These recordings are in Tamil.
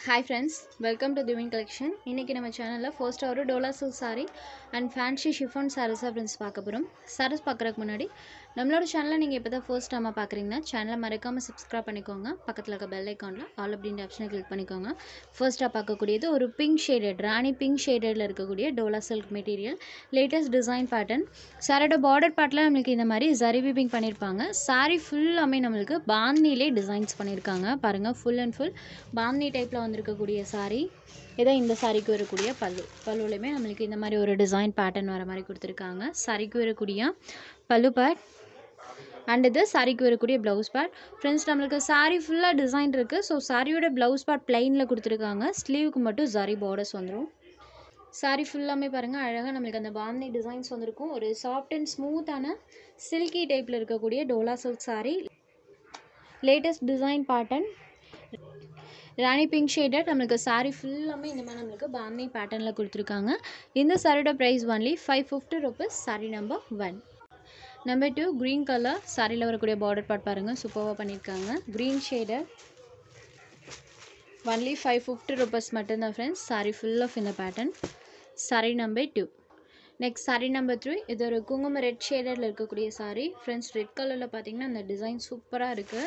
Hi friends, welcome to Divine Collection. இன்னைக்கு நம்ம சேனல்ல ஃபர்ஸ்ட் ஒரு Dola silk saree and fancy chiffon sarees friends பார்க்க போறோம். sarees பார்க்கறதுக்கு முன்னாடி நம்மளோட சேனலை நீங்க இப்போதான் ஃபர்ஸ்ட் டைமா பார்க்குறீங்கன்னா சேனலை மறக்காம சப்ஸ்கிரைப் பண்ணிக்கோங்க. பக்கத்துல இருக்க பெல் ஐகான்ல ஆல் அப்படின்ற ஆப்ஷனை கிளிக் பண்ணிக்கோங்க. ஃபர்ஸ்டா பார்க்கக்கூடியது ஒரு பிங்க் ஷேடட் ராணி பிங்க் ஷேடட்ல இருக்கக்கூடிய Dola silk material latest design pattern. சாரியோட பார்டர் பார்ட்ல நமக்கு இந்த மாதிரி ஜரி வீவிங் பண்ணியிருப்பாங்க. saree ஃபுல்லாமே நம்மளுக்கு பாந்தினிலே டிசைன்ஸ் பண்ணியிருக்காங்க. பாருங்க ஃபுல் அண்ட் ஃபுல் பாந்தினி டைப்ல வந்திருக்கக்கூடிய saree. இதான் இந்த சாரிக்கு வரக்கூடிய பல்லுலையுமே நம்மளுக்கு இந்த மாதிரி ஒரு டிசைன் பேட்டர்ன் வர மாதிரி கொடுத்துருக்காங்க. சாரிக்கு வரக்கூடிய பல்லு பார்ட் அண்ட் இது சாரிக்கு வரக்கூடிய ப்ளவுஸ் பார்ட். ஃப்ரெண்ட்ஸ் நம்மளுக்கு சாரீ ஃபுல்லாக டிசைன் இருக்குது. ஸோ சாரியோட ப்ளவுஸ் பார்ட் பிளைனில் கொடுத்துருக்காங்க. ஸ்லீவுக்கு மட்டும் ஜரி பார்டர்ஸ் வந்துடும். சாரீ ஃபுல்லாமே பாருங்கள் அழகாக நம்மளுக்கு அந்த பாந்தினி டிசைன்ஸ் வந்திருக்கும். ஒரு சாஃப்ட் அண்ட் ஸ்மூத்தான சில்கி டைப்பில் இருக்கக்கூடிய Dola silk sari. Latest design pattern Rani pink shaded நம்மளுக்கு சாரீ ஃபுல்லாமே இந்த மாதிரி நம்மளுக்கு பாந்தினி பேட்டர்னில் கொடுத்துருக்காங்க. இந்த சாரியோட price only 550 rupees. Sari number 1. Number 2 green colour சாரியில் வரக்கூடிய பார்டர் பார்ட் பாருங்கள் சூப்பராக பண்ணியிருக்காங்க. க்ரீன் ஷேடட் ஒன்லி 550 rupees மட்டும்தான் ஃப்ரெண்ட்ஸ். சாரீ ஃபுல் ஆஃப் இந்த pattern. Sari number 2. Next sari number 3 இது ஒரு குங்கும ரெட் ஷேடரில் இருக்கக்கூடிய சாரீ. ஃப்ரெண்ட்ஸ் ரெட் கலரில் பார்த்தீங்கன்னா அந்த டிசைன் சூப்பராக இருக்குது.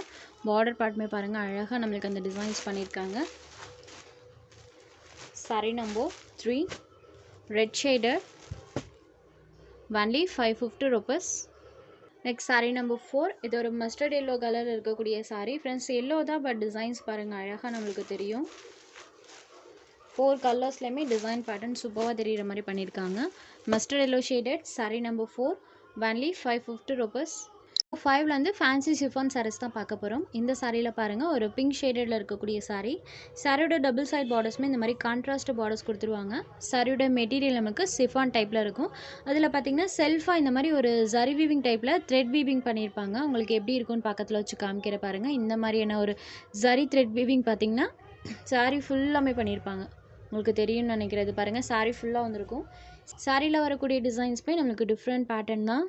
பார்டர் பார்ட்டுமே பாருங்கள் அழகாக நம்மளுக்கு அந்த டிசைன்ஸ் பண்ணியிருக்காங்க. Sari number 3 red shaded only 550 rupees. Next sari number 4 இது ஒரு மஸ்டர்ட் எல்லோ கலரில் இருக்கக்கூடிய சாரீ. ஃப்ரெண்ட்ஸ் எல்லோ தான் பட் டிசைன்ஸ் பாருங்கள் அழகாக நம்மளுக்கு தெரியும். 4 கலர்ஸ்லையுமே டிசைன் பேட்டர்ன் சூப்பராக தெரிகிற மாதிரி பண்ணியிருக்காங்க. Mustard yellow shaded sari number 4 only 550 rupees. 5லேருந்து ஃபேன்சி ஷிஃபான் sarees தான் பார்க்க போகிறோம். இந்த சாரியில் பாருங்கள் ஒரு பிங்க் ஷேடடில் இருக்கக்கூடிய சாரீ. சாரியோட டபுள் சைட் பார்டர்ஸுமே இந்த மாதிரி கான்ட்ராஸ்ட் பார்டர்ஸ் கொடுத்துருவாங்க. சாரியோட மெட்டீரியல் நமக்கு ஷிஃபான் டைப்பில் இருக்கும். அதில் பார்த்திங்கன்னா செல்ஃபாக இந்த மாதிரி ஒரு ஜரி வீவிங் டைப்பில் த்ரெட் வீவிங் பண்ணியிருப்பாங்க. உங்களுக்கு எப்படி இருக்கும்னு பக்கத்தில் வச்சு காமிக்கிற பாருங்கள். இந்த மாதிரியான ஒரு ஜரி த்ரெட் வீவிங் பார்த்திங்கன்னா சாரீ ஃபுல்லாமே பண்ணியிருப்பாங்க. உங்களுக்கு தெரியும்னு நினைக்கிறது பாருங்கள் சாரீ ஃபுல்லாக வந்திருக்கும். சாரியில் வரக்கூடிய டிசைன்ஸுமே நம்மளுக்கு டிஃப்ரெண்ட் பேட்டர்ன் தான்.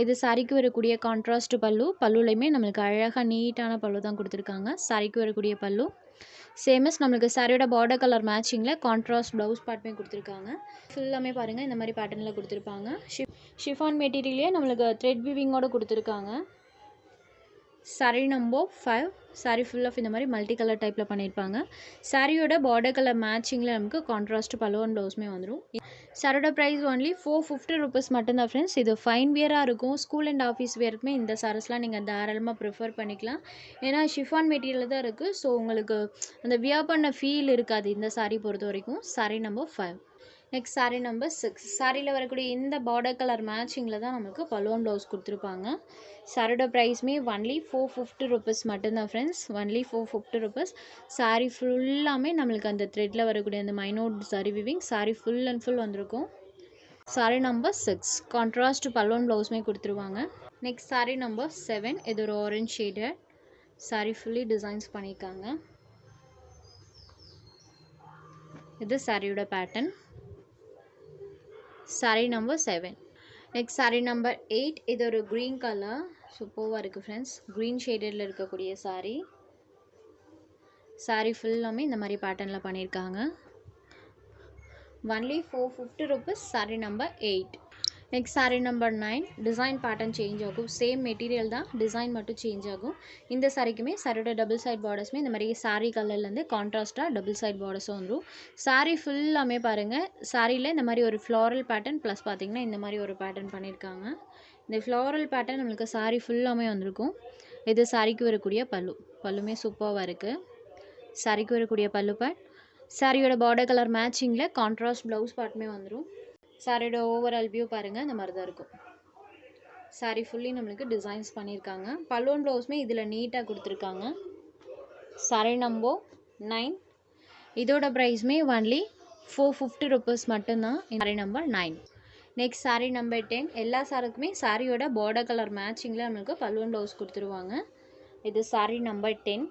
இது சாரிக்கு வரக்கூடிய கான்ட்ராஸ்ட் பல்லுலையுமே நம்மளுக்கு அழகாக நீட்டான பல்லு தான் கொடுத்துருக்காங்க. சாரிக்கு வரக்கூடிய பல்லு சேமஸ் நம்மளுக்கு சாரியோட பார்டர் கலர் மேட்சிங்கில் கான்ட்ராஸ்ட் ப்ளவுஸ் பார்ட்டுமே கொடுத்துருக்காங்க. ஃபுல்லாமே பாருங்கள் இந்த மாதிரி பேட்டர்னில் கொடுத்துருப்பாங்க. ஷிஃபான் மெட்டீரியலே நம்மளுக்கு த்ரெட் வீவிங்கோடு கொடுத்துருக்காங்க. Sari number 5 sari full of இந்த மாதிரி மல்டி கலர் டைப்பில் பண்ணியிருப்பாங்க. சாரியோட பார்டர் கலர் மேட்சிங்கில் நமக்கு கான்ட்ராஸ்ட் பல்லு அண்ட் ப்ளவுஸுமே வந்துடும். சாரோட ப்ரைஸ் ஒன்லி 450 rupees மட்டும்தான் ஃப்ரெண்ட்ஸ். இது ஃபைன் வியராக இருக்கும். ஸ்கூல் அண்ட் ஆஃபீஸ் வியருக்குமே இந்த சாரீஸ்லாம் நீங்கள் தாராளமாக ப்ரிஃபர் பண்ணிக்கலாம். ஏன்னா ஷிஃபான் மெட்டீரியல் தான் இருக்குது. ஸோ உங்களுக்கு அந்த வியர் பண்ண ஃபீல் இருக்காது இந்த சாரீ பொறுத்த வரைக்கும். Sari number 5. Next sari number 6 சாரியில் வரக்கூடிய இந்த பார்டர் கலர் மேட்சிங்கில் தான் நமக்கு பல்லு அண்ட் ப்ளவுஸ் கொடுத்துருப்பாங்க. சாரியோட ப்ரைஸ்மே ஒன்லி 450 rupees மட்டும்தான் ஃப்ரெண்ட்ஸ். Only 450 rupees. சாரீ ஃபுல்லாமே நம்மளுக்கு அந்த த்ரெட்டில் வரக்கூடிய அந்த மைனோட் sari weaving sari full and full வந்திருக்கும். Sari number 6 contrast pallu and ப்ளவுஸ்மே கொடுத்துருவாங்க. நெக்ஸ்ட் சாரீ நம்பர் 7 இது ஒரு orange shaded sari fully designs பண்ணியிருக்காங்க. இது சாரியோட pattern. Sari number 7. Next sari number 8 இது ஒரு க்ரீன் கலர் சூப்பராக இருக்குது ஃப்ரெண்ட்ஸ். க்ரீன் ஷேடடில் இருக்கக்கூடிய சாரீ. சாரீ ஃபுல்லாமே இந்த மாதிரி பேட்டர்னில் பண்ணியிருக்காங்க. Only 450 rupees. Sari number 8. Next sari number 9 design pattern change ஆகும். சேம் மெட்டீரியல் தான், டிசைன் மட்டும் சேஞ்ச் ஆகும். இந்த சாரிக்குமே சாரியோட டபுள் சைட் பார்டர்ஸுமே இந்த மாதிரி சாரீ கலர்லேருந்து கான்ட்ராஸ்ட்டாக டபுள் சைட் பார்டர்ஸும் வந்துடும். சாரீ ஃபுல்லாமே பாருங்கள் சாரியில் இந்த மாதிரி ஒரு ஃப்ளாரல் பேட்டர்ன் ப்ளஸ் பார்த்திங்கன்னா இந்த மாதிரி ஒரு பேட்டர்ன் பண்ணியிருக்காங்க. இந்த ஃப்ளாரல் பேட்டர்ன் நம்மளுக்கு சாரீ ஃபுல்லாமே வந்திருக்கும். இது சாரிக்கு வரக்கூடிய பல்லுமே சூப்பராக இருக்குது. சாரிக்கு வரக்கூடிய பல்லு பார்ட் சாரியோட பார்டர் கலர் மேட்சிங்கில் கான்ட்ராஸ்ட் ப்ளவுஸ் பார்ட்டுமே வந்துடும். சாரியோட ஓவரால் வியூ பாருங்கள் இந்த மாதிரி தான் இருக்கும். சாரீ ஃபுல்லி நம்மளுக்கு டிசைன்ஸ் பண்ணியிருக்காங்க. பல்லு அண்ட் ப்ளவுஸுமே இதில் நீட்டாக கொடுத்துருக்காங்க. சாரீ நம்பர் 9 இதோட ப்ரைஸ்மே ஒன்லி 450 rupees மட்டும்தான். Sari number 9. Next sari number 10 எல்லா சாரிக்குமே சாரியோட பார்டர் கலர் மேட்சிங்கில் நம்மளுக்கு பல்லு அண்ட் ப்ளவுஸ் கொடுத்துருவாங்க. இது சாரீ நம்பர் 10.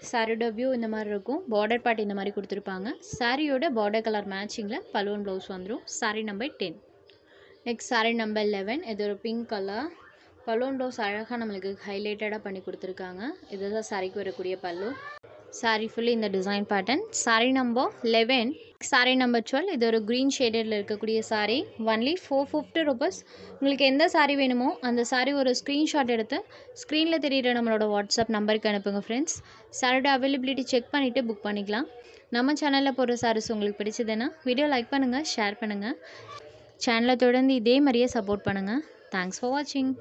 சாரியோட வியூ இந்த மாதிரி இருக்கும். பார்டர் பார்ட் இந்த மாதிரி கொடுத்துருப்பாங்க. சாரியோட பார்டர் கலர் மேட்சிங்கில் பல்லு அண்ட் ப்ளவுஸ் வந்துடும். Sari number 10. Next sari number 11 இது ஒரு பிங்க் கலர் பல்லு அண்ட் ப்ளவுஸ் அழகாக நம்மளுக்கு ஹைலைட்டடாக பண்ணி கொடுத்துருக்காங்க. இதுதான் சாரிக்கு வரக்கூடிய பல்லு. சாரீ ஃபுல்லி இந்த design pattern. Sari number 11. Sari number 12. இது ஒரு க்ரீன் ஷேடடில் இருக்கக்கூடிய சாரீ. Only 450 rupees. உங்களுக்கு எந்த சாரீ வேணுமோ அந்த சாரீ ஒரு ஸ்க்ரீன்ஷாட் எடுத்து ஸ்க்ரீனில் தெரியுற நம்மளோட வாட்ஸ்அப் நம்பருக்கு அனுப்புங்க ஃப்ரெண்ட்ஸ். சாரியோட அவைலபிலிட்டி செக் பண்ணிவிட்டு புக் பண்ணிக்கலாம். நம்ம சேனலில் போடுற சாரீஸ் உங்களுக்கு பிடிச்சதுன்னா வீடியோ லைக் பண்ணுங்கள், ஷேர் பண்ணுங்கள். சேனலை தொடர்ந்து இதே மாதிரியே சப்போர்ட் பண்ணுங்கள். தேங்க்ஸ் ஃபார் வாட்சிங்.